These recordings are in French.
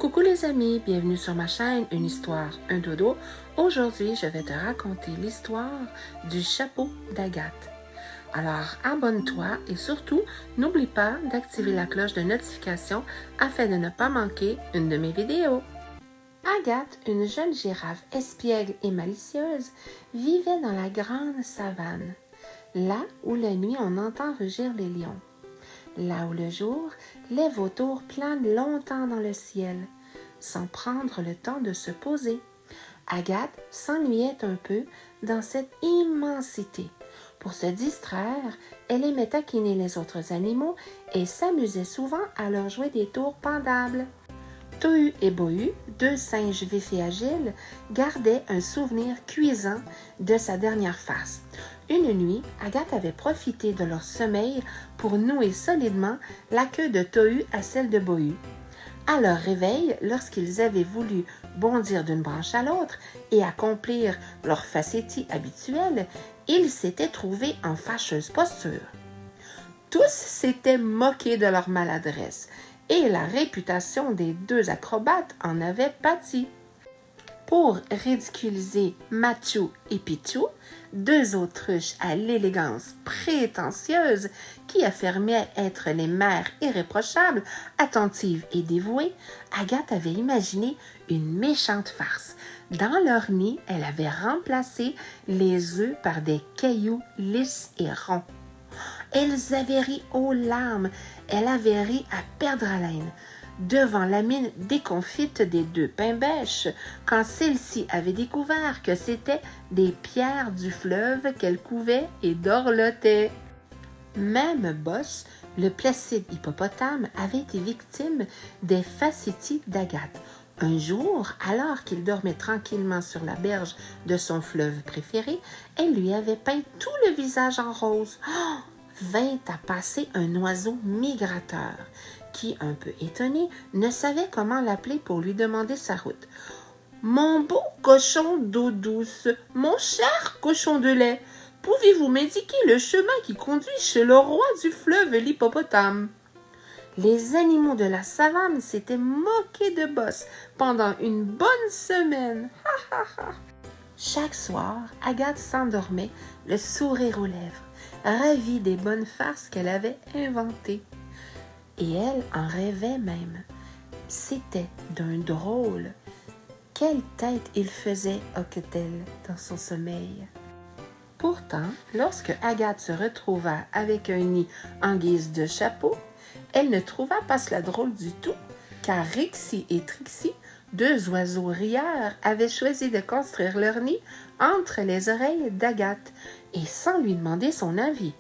Coucou les amis, bienvenue sur ma chaîne Une histoire, un dodo. Aujourd'hui, je vais te raconter l'histoire du chapeau d'Agathe. Alors, abonne-toi et surtout, n'oublie pas d'activer la cloche de notification afin de ne pas manquer une de mes vidéos. Agathe, une jeune girafe espiègle et malicieuse, vivait dans la grande savane, là où la nuit on entend rugir les lions. Là où le jour, les vautours planent longtemps dans le ciel, sans prendre le temps de se poser. Agathe s'ennuyait un peu dans cette immensité. Pour se distraire, elle aimait taquiner les autres animaux et s'amusait souvent à leur jouer des tours pendables. Tohu et Bohu, deux singes vifs et agiles, gardaient un souvenir cuisant de sa dernière farce. Une nuit, Agathe avait profité de leur sommeil pour nouer solidement la queue de Tohu à celle de Bohu. À leur réveil, lorsqu'ils avaient voulu bondir d'une branche à l'autre et accomplir leur facétie habituelle, ils s'étaient trouvés en fâcheuse posture. Tous s'étaient moqués de leur maladresse et la réputation des deux acrobates en avait pâti. Pour ridiculiser Machu et Picchu, deux autruches à l'élégance prétentieuse qui affirmaient être les mères irréprochables, attentives et dévouées, Agathe avait imaginé une méchante farce. Dans leur nid, elle avait remplacé les œufs par des cailloux lisses et ronds. Elles avaient ri aux larmes, elle avait ri à perdre haleine, devant la mine déconfite des deux pains-bêches, quand celle-ci avait découvert que c'étaient des pierres du fleuve qu'elle couvait et dorlotait. Même Boss, le placide hippopotame, avait été victime des facéties d'Agathe. Un jour, alors qu'il dormait tranquillement sur la berge de son fleuve préféré, elle lui avait peint tout le visage en rose. Oh! Vint à passer un oiseau migrateur qui, un peu étonné, ne savait comment l'appeler pour lui demander sa route. « Mon beau cochon d'eau douce, mon cher cochon de lait, pouvez-vous m'indiquer le chemin qui conduit chez le roi du fleuve l'hippopotame? » Les animaux de la savane s'étaient moqués de Boss pendant une bonne semaine. Chaque soir, Agathe s'endormait, le sourire aux lèvres, ravie des bonnes farces qu'elle avait inventées. Et elle en rêvait même. C'était d'un drôle. Quelle tête il faisait, hoquet-elle, dans son sommeil. Pourtant, lorsque Agathe se retrouva avec un nid en guise de chapeau, elle ne trouva pas cela drôle du tout, car Rixie et Trixie, deux oiseaux rieurs, avaient choisi de construire leur nid entre les oreilles d'Agathe et sans lui demander son avis.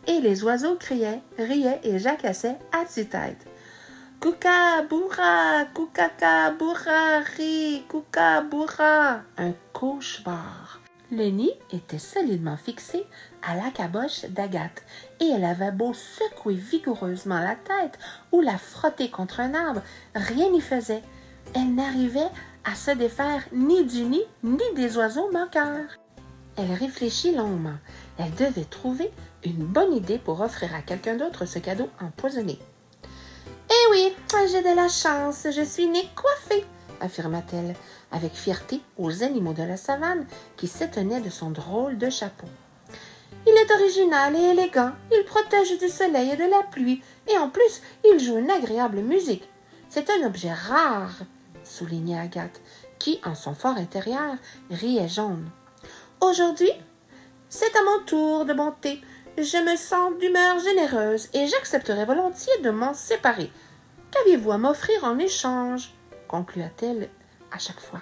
Et les oiseaux criaient, riaient et jacassaient à tue-tête. « Kookaburra, Kookaburra, ri, Kookaburra » Un cauchemar. Le nid était solidement fixé à la caboche d'Agathe et elle avait beau secouer vigoureusement la tête ou la frotter contre un arbre, rien n'y faisait. Elle n'arrivait à se défaire ni du nid ni des oiseaux moqueurs. Elle réfléchit longuement. Elle devait trouver une bonne idée pour offrir à quelqu'un d'autre ce cadeau empoisonné. « Eh oui, j'ai de la chance, je suis née coiffée !» affirma-t-elle avec fierté aux animaux de la savane qui s'étonnaient de son drôle de chapeau. « Il est original et élégant, il protège du soleil et de la pluie, et en plus, il joue une agréable musique. C'est un objet rare !» soulignait Agathe, qui, en son fort intérieur, riait jaune. « Aujourd'hui, c'est à mon tour de bonté. Je me sens d'humeur généreuse et j'accepterai volontiers de m'en séparer. Qu'avez-vous à m'offrir en échange ?» conclua-t-elle à chaque fois.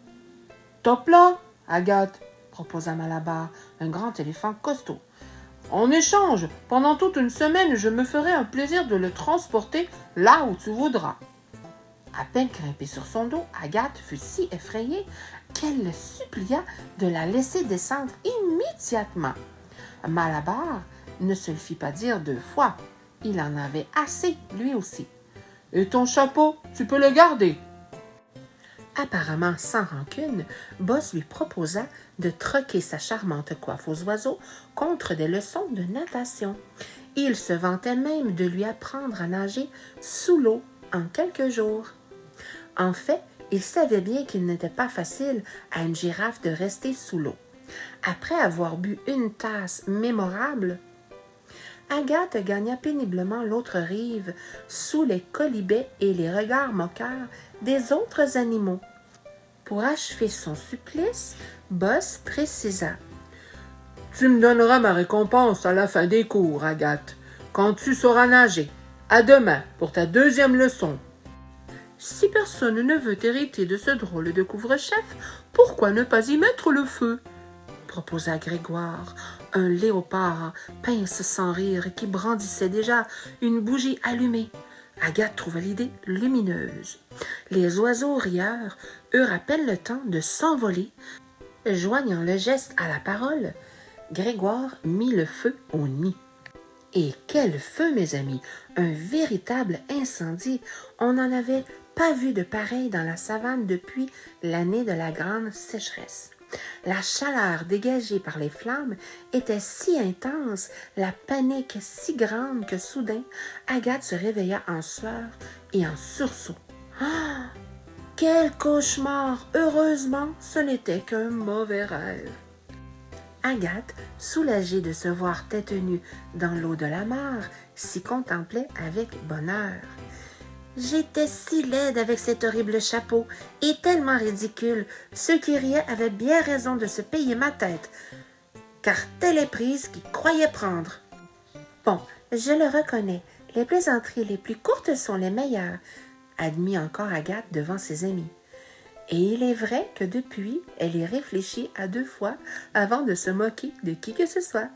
« Top là, Agathe !» proposa Malabar, un grand éléphant costaud. « En échange, pendant toute une semaine, je me ferai un plaisir de le transporter là où tu voudras. » À peine grimpée sur son dos, Agathe fut si effrayée qu'elle le supplia de la laisser descendre immédiatement. Malabar ne se le fit pas dire deux fois. Il en avait assez, lui aussi. « Et ton chapeau, tu peux le garder. » Apparemment sans rancune, Boss lui proposa de troquer sa charmante coiffe aux oiseaux contre des leçons de natation. Il se vantait même de lui apprendre à nager sous l'eau en quelques jours. En fait, il savait bien qu'il n'était pas facile à une girafe de rester sous l'eau. Après avoir bu une tasse mémorable, Agathe gagna péniblement l'autre rive, sous les quolibets et les regards moqueurs des autres animaux. Pour achever son supplice, Boss précisa. « Tu me donneras ma récompense à la fin des cours, Agathe, quand tu sauras nager. À demain pour ta deuxième leçon. » Si personne ne veut hériter de ce drôle de couvre-chef, pourquoi ne pas y mettre le feu? Proposa Grégoire, un léopard pince sans rire qui brandissait déjà une bougie allumée. Agathe trouva l'idée lumineuse. Les oiseaux rieurs eurent à peine le temps de s'envoler. Joignant le geste à la parole, Grégoire mit le feu au nid. Et quel feu, mes amis! Un véritable incendie! On n'en avait pas vu de pareil dans la savane depuis l'année de la grande sécheresse. La chaleur dégagée par les flammes était si intense, la panique si grande que soudain, Agathe se réveilla en sueur et en sursaut. Ah! Quel cauchemar! Heureusement, ce n'était qu'un mauvais rêve. Agathe, soulagée de se voir tête nue dans l'eau de la mare, s'y contemplait avec bonheur. J'étais si laide avec cet horrible chapeau et tellement ridicule. Ceux qui riaient avaient bien raison de se payer ma tête, car telle est prise qu'ils croyaient prendre. Bon, je le reconnais, les plaisanteries les plus courtes sont les meilleures, admit encore Agathe devant ses amis. Et il est vrai que depuis, elle y réfléchit à 2 fois avant de se moquer de qui que ce soit.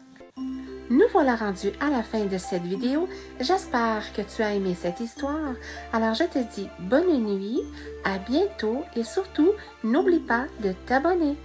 Nous voilà rendus à la fin de cette vidéo. J'espère que tu as aimé cette histoire. Alors je te dis bonne nuit, à bientôt et surtout, n'oublie pas de t'abonner.